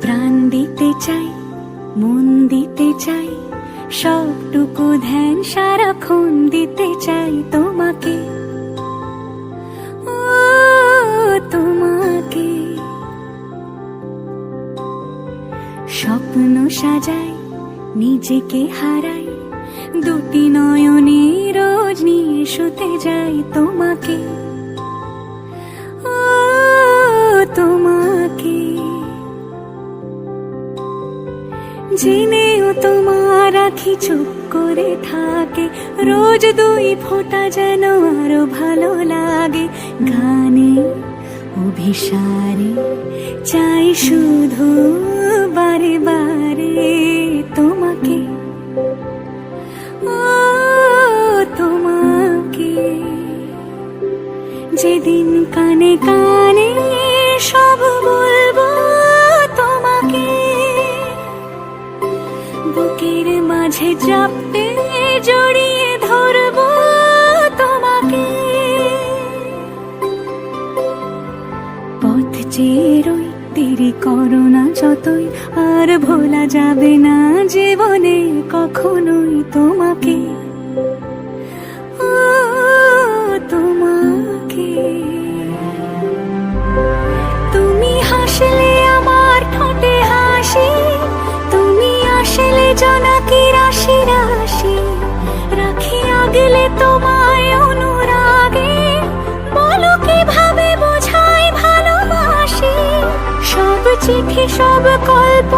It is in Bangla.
প্রাণ দিতে চাই, মন দিতে চাই, সবটুকু ধ্যান সারাক্ষণ দিতে চাই তোমাকে, ও তোমাকে। স্বপ্ন সাজাই, নিজেকে হারাই, দুটি নয়নে রোজ নিয়ে শুতে যাই তোমাকে, ও তোমাকে। জেনেও তোমার আখি চুপ করে থাকে, রোজ দুই ফোঁটা যেন আরো ভালো লাগে। গানে অভিসারে চাই শুধু বারে বারে তোমাকে, ও তোমাকে। যেদিন কানে কানে সব বলবো তোমাকে, বুকের মাঝে চাপতে জড়িয়ে ধরবো তোমাকে। পথ চেয়ে রই, দেরি করো না যতই, আর ভোলা যাবে না জীবনে কখনোই তোমাকে, ও তোমাকে। তুমি হাসলে আমার ঠোঁটে হাসি, তুমি আসলে জোনাকি রাশি রাশি, রাখি আগলে তোমায় অনুরাগে, বলো কিভাবে বোঝাই ভালোবাসি। সব চিঠি সব গল্প